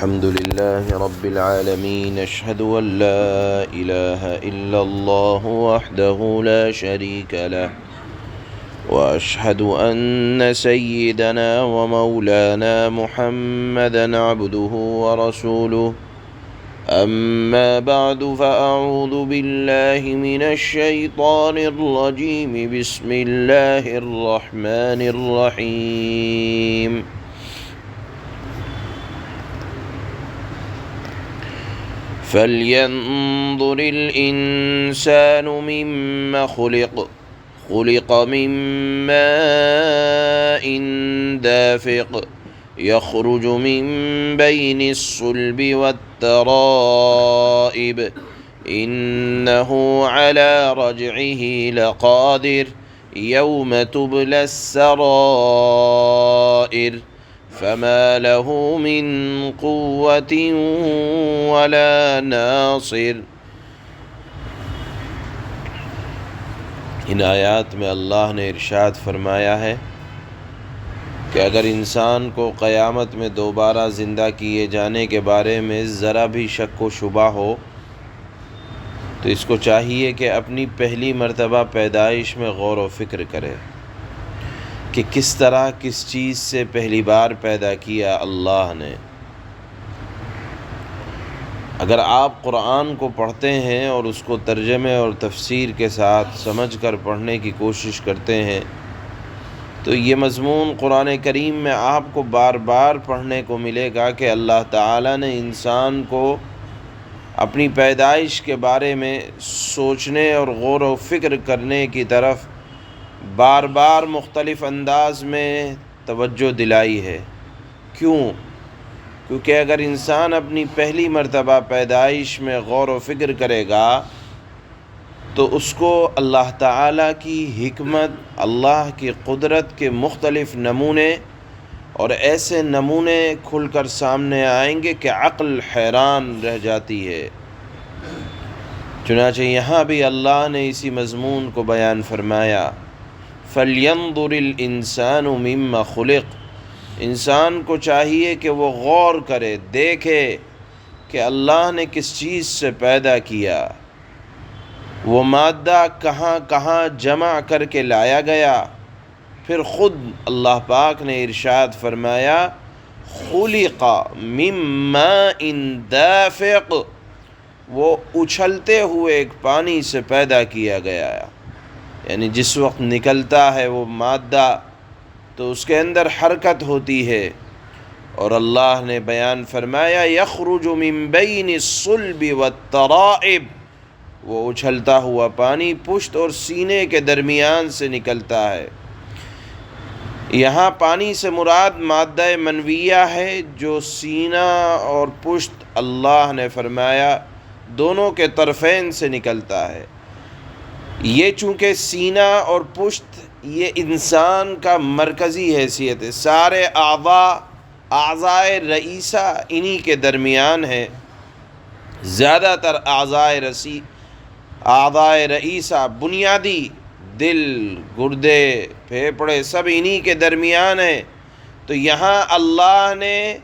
الحمد لله رب العالمين أشهد أن لا إله إلا الله وحده لا شريك له وأشهد أن سيدنا ومولانا محمدا عبده ورسوله أما بعد فأعوذ بالله من الشيطان الرجيم بسم الله الرحمن الرحيم فلينظر الإنسان مما خلق من ماء دافق يخرج من بين الصلب والترائب إنه على رجعه لقادر يوم تبلى السرائر فما له من قوة ولا ناصر۔ ان آیات میں اللہ نے ارشاد فرمایا ہے کہ اگر انسان کو قیامت میں دوبارہ زندہ کیے جانے کے بارے میں ذرا بھی شک و شبہ ہو تو اس کو چاہیے کہ اپنی پہلی مرتبہ پیدائش میں غور و فکر کرے کہ کس طرح کس چیز سے پہلی بار پیدا کیا اللہ نے۔ اگر آپ قرآن کو پڑھتے ہیں اور اس کو ترجمے اور تفسیر کے ساتھ سمجھ کر پڑھنے کی کوشش کرتے ہیں تو یہ مضمون قرآن کریم میں آپ کو بار بار پڑھنے کو ملے گا کہ اللہ تعالیٰ نے انسان کو اپنی پیدائش کے بارے میں سوچنے اور غور و فکر کرنے کی طرف بار بار مختلف انداز میں توجہ دلائی ہے۔ کیونکہ اگر انسان اپنی پہلی مرتبہ پیدائش میں غور و فکر کرے گا تو اس کو اللہ تعالیٰ کی حکمت، اللہ کی قدرت کے مختلف نمونے اور ایسے نمونے کھل کر سامنے آئیں گے کہ عقل حیران رہ جاتی ہے۔ چنانچہ یہاں بھی اللہ نے اسی مضمون کو بیان فرمایا، فَلْيَنظُرِ الْإِنسَانُ مِمَّا خُلِقَ۔ انسان کو چاہیے کہ وہ غور کرے، دیکھے کہ اللہ نے کس چیز سے پیدا کیا، وہ مادہ کہاں کہاں جمع کر کے لایا گیا۔ پھر خود اللہ پاک نے ارشاد فرمایا، خُلِقَ مِن مَّاءٍ دَافِقٍ، وہ اچھلتے ہوئے ایک پانی سے پیدا کیا گیا، یعنی جس وقت نکلتا ہے وہ مادہ تو اس کے اندر حرکت ہوتی ہے، اور اللہ نے بیان فرمایا یخرج من بین الصلب والترائب، وہ اچھلتا ہوا پانی پشت اور سینے کے درمیان سے نکلتا ہے۔ یہاں پانی سے مراد مادہ منویہ ہے جو سینہ اور پشت اللہ نے فرمایا دونوں کے طرفین سے نکلتا ہے۔ یہ چونکہ سینہ اور پشت یہ انسان کا مرکزی حیثیت ہے، سارے اعضائے رئیسہ انہی کے درمیان ہے۔ زیادہ تر اعضائے رئیسہ بنیادی دل، گردے، پھیپھڑے سب انہی کے درمیان ہیں، تو یہاں اللہ نے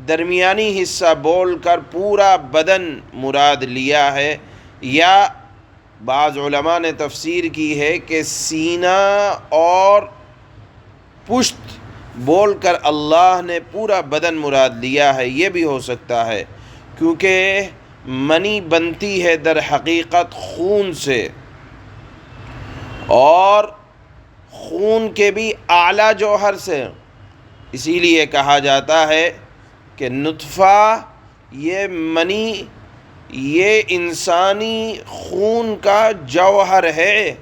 درمیانی حصہ بول کر پورا بدن مراد لیا ہے، یا بعض علماء نے تفسیر کی ہے کہ سینہ اور پشت بول کر اللہ نے پورا بدن مراد لیا ہے۔ یہ بھی ہو سکتا ہے کیونکہ منی بنتی ہے در حقیقت خون سے، اور خون کے بھی اعلیٰ جوہر سے، اسی لیے کہا جاتا ہے کہ نطفہ یہ منی یہ انسانی خون کا جوہر ہے۔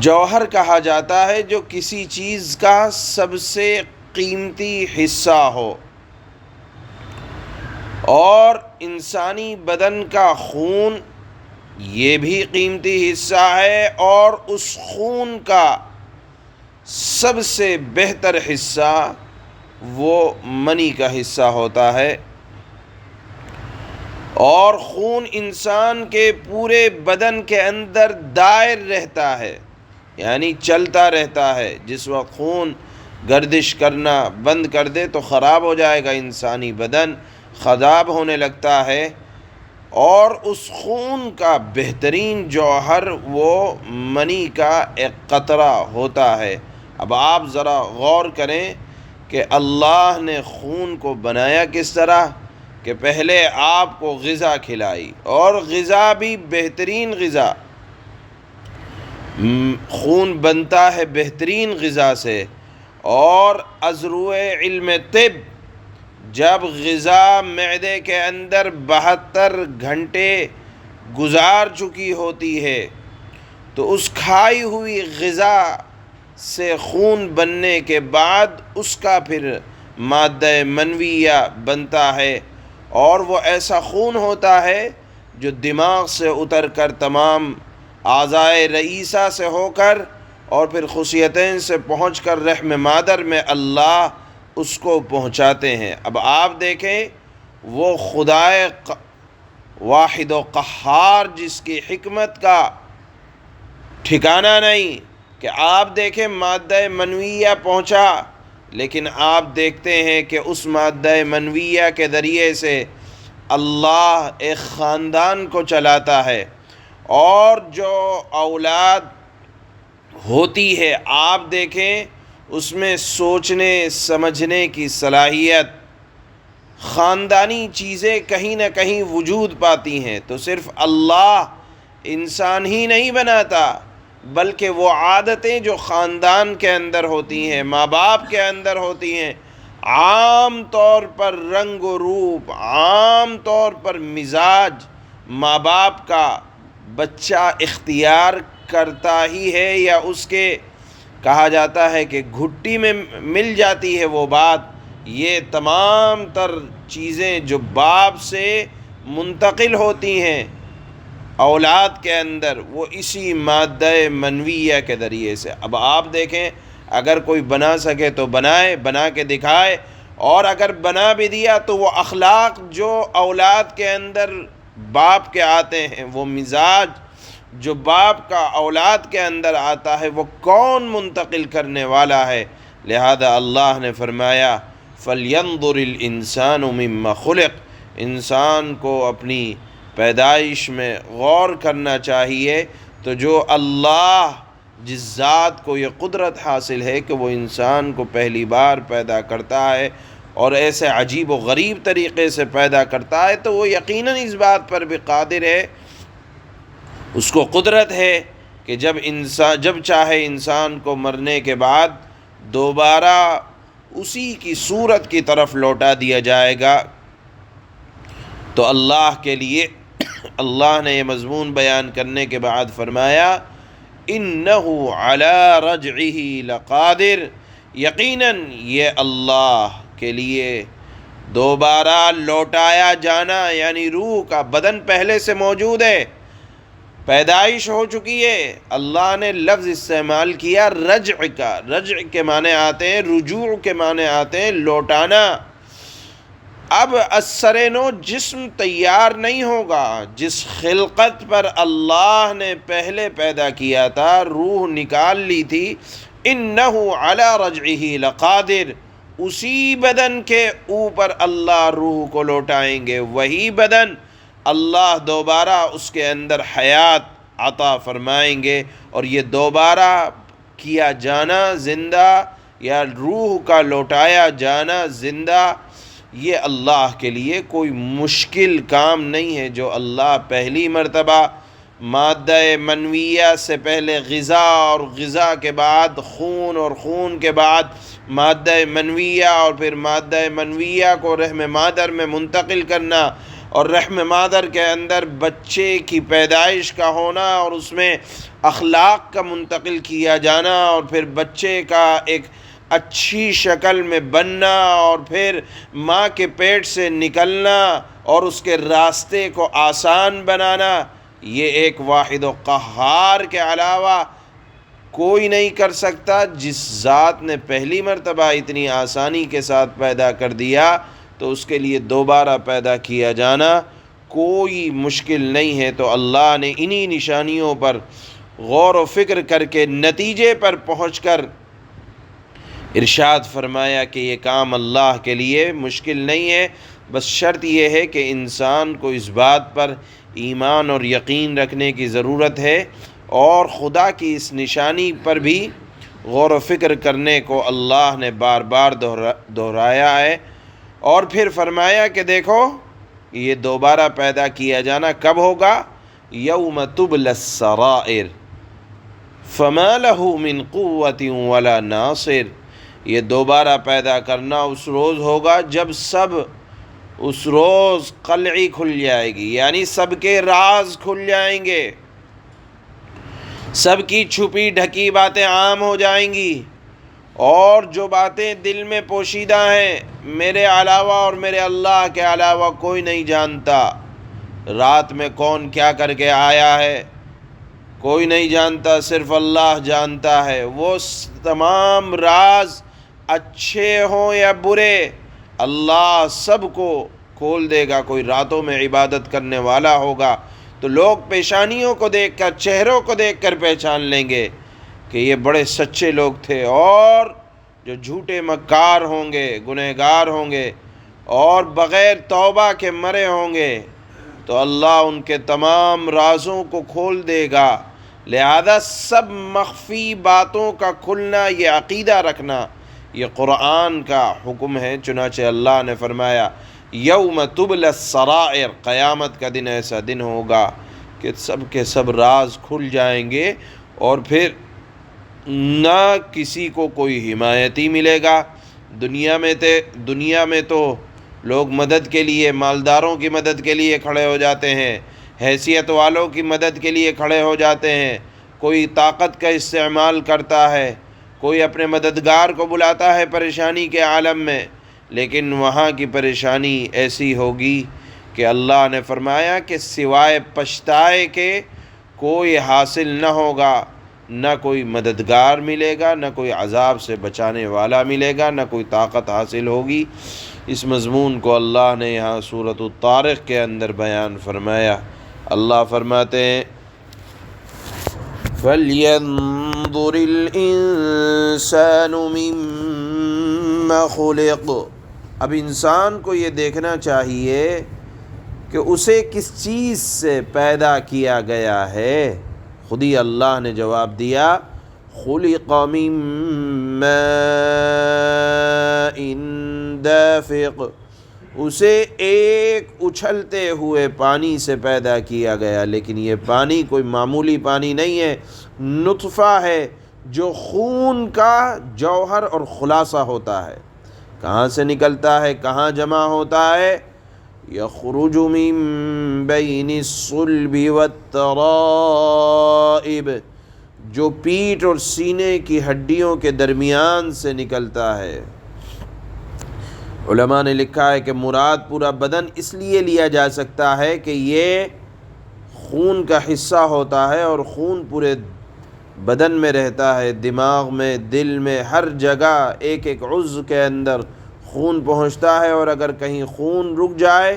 جوہر کہا جاتا ہے جو کسی چیز کا سب سے قیمتی حصہ ہو، اور انسانی بدن کا خون یہ بھی قیمتی حصہ ہے، اور اس خون کا سب سے بہتر حصہ وہ منی کا حصہ ہوتا ہے، اور خون انسان کے پورے بدن کے اندر دائر رہتا ہے، یعنی چلتا رہتا ہے۔ جس وقت خون گردش کرنا بند کر دے تو خراب ہو جائے گا، انسانی بدن خراب ہونے لگتا ہے۔ اور اس خون کا بہترین جوہر وہ منی کا ایک قطرہ ہوتا ہے۔ اب آپ ذرا غور کریں کہ اللہ نے خون کو بنایا کس طرح کہ پہلے آپ کو غذا کھلائی، اور غذا بھی بہترین غذا، خون بنتا ہے بہترین غذا سے۔ اور از روئے علم طب جب غذا معدے کے اندر 72 گھنٹے گزار چکی ہوتی ہے تو اس کھائی ہوئی غذا سے خون بننے کے بعد اس کا پھر مادہ منویہ بنتا ہے، اور وہ ایسا خون ہوتا ہے جو دماغ سے اتر کر تمام اعضائے رئیسہ سے ہو کر اور پھر خصیتین سے پہنچ کر رحم مادر میں اللہ اس کو پہنچاتے ہیں۔ اب آپ دیکھیں وہ خدائے واحد و قہار جس کی حکمت کا ٹھکانہ نہیں کہ آپ دیکھیں مادہ منویہ پہنچا، لیکن آپ دیکھتے ہیں کہ اس مادہ منویہ کے ذریعے سے اللہ ایک خاندان کو چلاتا ہے، اور جو اولاد ہوتی ہے آپ دیکھیں اس میں سوچنے سمجھنے کی صلاحیت، خاندانی چیزیں کہیں نہ کہیں وجود پاتی ہیں۔ تو صرف اللہ انسان ہی نہیں بناتا، بلکہ وہ عادتیں جو خاندان کے اندر ہوتی ہیں، ماں باپ کے اندر ہوتی ہیں، عام طور پر رنگ و روپ، عام طور پر مزاج ماں باپ کا بچہ اختیار کرتا ہی ہے، یا اس کے کہا جاتا ہے کہ گھٹی میں مل جاتی ہے وہ بات۔ یہ تمام تر چیزیں جو باپ سے منتقل ہوتی ہیں اولاد کے اندر، وہ اسی مادہ منویہ کے ذریعے سے۔ اب آپ دیکھیں اگر کوئی بنا سکے تو بنائے، بنا کے دکھائے، اور اگر بنا بھی دیا تو وہ اخلاق جو اولاد کے اندر باپ کے آتے ہیں، وہ مزاج جو باپ کا اولاد کے اندر آتا ہے، وہ کون منتقل کرنے والا ہے؟ لہذا اللہ نے فرمایا فَلْيَنظُرِ الْإِنسَانُ مِمَّا خُلِقَ، انسان کو اپنی پیدائش میں غور کرنا چاہیے۔ تو جو اللہ جس ذات کو یہ قدرت حاصل ہے کہ وہ انسان کو پہلی بار پیدا کرتا ہے اور ایسے عجیب و غریب طریقے سے پیدا کرتا ہے، تو وہ یقیناً اس بات پر بھی قادر ہے، اس کو قدرت ہے کہ جب چاہے انسان کو مرنے کے بعد دوبارہ اسی کی صورت کی طرف لوٹا دیا جائے گا۔ تو اللہ کے لیے اللہ نے یہ مضمون بیان کرنے کے بعد فرمایا اِنَّهُ عَلَىٰ رَجْعِهِ لَقَادِرٌ، یقیناً یہ اللہ کے لیے دوبارہ لوٹایا جانا، یعنی روح کا بدن پہلے سے موجود ہے، پیدائش ہو چکی ہے، اللہ نے لفظ استعمال کیا رجع کا۔ رجع کے معنی آتے ہیں، رجوع کے معنی آتے ہیں لوٹانا۔ اب اثر نو جسم تیار نہیں ہوگا، جس خلقت پر اللہ نے پہلے پیدا کیا تھا، روح نکال لی تھی، اِنَّهُ عَلَىٰ رَجْعِهِ لَقَادِرٌ، اسی بدن کے اوپر اللہ روح کو لوٹائیں گے، وہی بدن اللہ دوبارہ اس کے اندر حیات عطا فرمائیں گے، اور یہ دوبارہ کیا جانا زندہ یا روح کا لوٹایا جانا زندہ، یہ اللہ کے لیے کوئی مشکل کام نہیں ہے۔ جو اللہ پہلی مرتبہ مادہ منویہ سے پہلے غذا، اور غذا کے بعد خون، اور خون کے بعد مادہ منویہ، اور پھر مادہ منویہ کو رحم مادر میں منتقل کرنا، اور رحم مادر کے اندر بچے کی پیدائش کا ہونا، اور اس میں اخلاق کا منتقل کیا جانا، اور پھر بچے کا ایک اچھی شکل میں بننا، اور پھر ماں کے پیٹ سے نکلنا، اور اس کے راستے کو آسان بنانا، یہ ایک واحد و قہار کے علاوہ کوئی نہیں کر سکتا۔ جس ذات نے پہلی مرتبہ اتنی آسانی کے ساتھ پیدا کر دیا، تو اس کے لیے دوبارہ پیدا کیا جانا کوئی مشکل نہیں ہے۔ تو اللہ نے انہی نشانیوں پر غور و فکر کر کے نتیجے پر پہنچ کر ارشاد فرمایا کہ یہ کام اللہ کے لیے مشکل نہیں ہے، بس شرط یہ ہے کہ انسان کو اس بات پر ایمان اور یقین رکھنے کی ضرورت ہے، اور خدا کی اس نشانی پر بھی غور و فکر کرنے کو اللہ نے بار بار دہرایا ہے، اور پھر فرمایا کہ دیکھو یہ دوبارہ پیدا کیا جانا کب ہوگا؟ یوم تبلی السرائر فما لہ من قوت ولا ناصر، یہ دوبارہ پیدا کرنا اس روز ہوگا جب اس روز قلعی کھل جائے گی، یعنی سب کے راز کھل جائیں گے، سب کی چھپی ڈھکی باتیں عام ہو جائیں گی، اور جو باتیں دل میں پوشیدہ ہیں میرے علاوہ اور میرے اللہ کے علاوہ کوئی نہیں جانتا۔ رات میں کون کیا کر کے آیا ہے کوئی نہیں جانتا، صرف اللہ جانتا ہے۔ وہ تمام راز اچھے ہوں یا برے اللہ سب کو کھول دے گا۔ کوئی راتوں میں عبادت کرنے والا ہوگا تو لوگ پیشانیوں کو دیکھ کر، چہروں کو دیکھ کر پہچان لیں گے کہ یہ بڑے سچے لوگ تھے، اور جو جھوٹے مکار ہوں گے، گنہگار ہوں گے اور بغیر توبہ کے مرے ہوں گے تو اللہ ان کے تمام رازوں کو کھول دے گا۔ لہذا سب مخفی باتوں کا کھلنا، یہ عقیدہ رکھنا، یہ قرآن کا حکم ہے۔ چنانچہ اللہ نے فرمایا یوم تبلی السرائر، قیامت کا دن ایسا دن ہوگا کہ سب کے سب راز کھل جائیں گے، اور پھر نہ کسی کو کوئی حمایتی ملے گا۔ دنیا میں تو لوگ مدد کے لیے، مالداروں کی مدد کے لیے کھڑے ہو جاتے ہیں، حیثیت والوں کی مدد کے لیے کھڑے ہو جاتے ہیں، کوئی طاقت کا استعمال کرتا ہے، کوئی اپنے مددگار کو بلاتا ہے پریشانی کے عالم میں، لیکن وہاں کی پریشانی ایسی ہوگی کہ اللہ نے فرمایا کہ سوائے پچھتائے کے کوئی حاصل نہ ہوگا، نہ کوئی مددگار ملے گا، نہ کوئی عذاب سے بچانے والا ملے گا، نہ کوئی طاقت حاصل ہوگی۔ اس مضمون کو اللہ نے یہاں سورۃ الطارق کے اندر بیان فرمایا۔ اللہ فرماتے ہیں فَلْيَنظُرِ الْإِنسَانُ مِمَّ خُلِقَ، اب انسان کو یہ دیکھنا چاہیے کہ اسے کس چیز سے پیدا کیا گیا ہے۔ خود ہی اللہ نے جواب دیا خُلِقَ مِن مَاءٍ دَافِقٍ، اسے ایک اچھلتے ہوئے پانی سے پیدا کیا گیا، لیکن یہ پانی کوئی معمولی پانی نہیں ہے، نطفہ ہے جو خون کا جوہر اور خلاصہ ہوتا ہے۔ کہاں سے نکلتا ہے، کہاں جمع ہوتا ہے؟ یخرج من بین الصلب والترائب، جو پیٹھ اور سینے کی ہڈیوں کے درمیان سے نکلتا ہے۔ علماء نے لکھا ہے کہ مراد پورا بدن اس لیے لیا جا سکتا ہے کہ یہ خون کا حصہ ہوتا ہے، اور خون پورے بدن میں رہتا ہے، دماغ میں، دل میں، ہر جگہ ایک ایک عضو کے اندر خون پہنچتا ہے، اور اگر کہیں خون رک جائے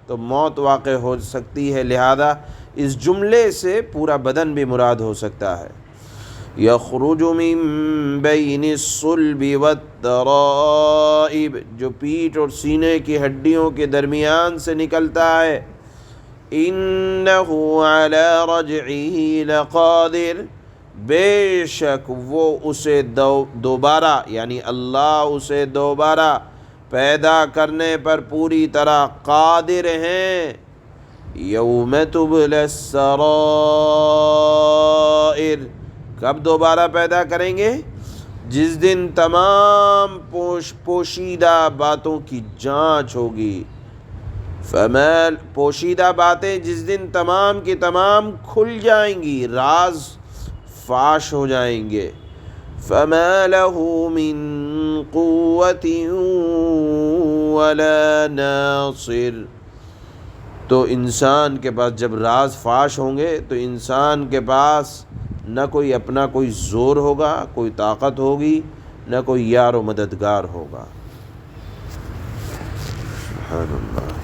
تو موت واقع ہو سکتی ہے۔ لہذا اس جملے سے پورا بدن بھی مراد ہو سکتا ہے۔ یخرج من بین الصلب والترائب، جو پیٹھ اور سینے کی ہڈیوں کے درمیان سے نکلتا ہے۔ انہ علی رجعہ لقادر، بے شک وہ اسے دوبارہ، یعنی اللہ اسے دوبارہ پیدا کرنے پر پوری طرح قادر ہیں۔ یوم تبلی السرائر، کب دوبارہ پیدا کریں گے؟ جس دن تمام پوشیدہ باتوں کی جانچ ہوگی۔ پوشیدہ باتیں جس دن تمام کی تمام کھل جائیں گی، راز فاش ہو جائیں گے۔ فَمَا لَهُ مِن قُوَّةٍ وَلَا نَاصِرٍ، تو انسان کے پاس جب راز فاش ہوں گے تو انسان کے پاس نہ کوئی اپنا کوئی زور ہوگا، کوئی طاقت ہوگی، نہ کوئی یار و مددگار ہوگا۔ سبحان اللہ۔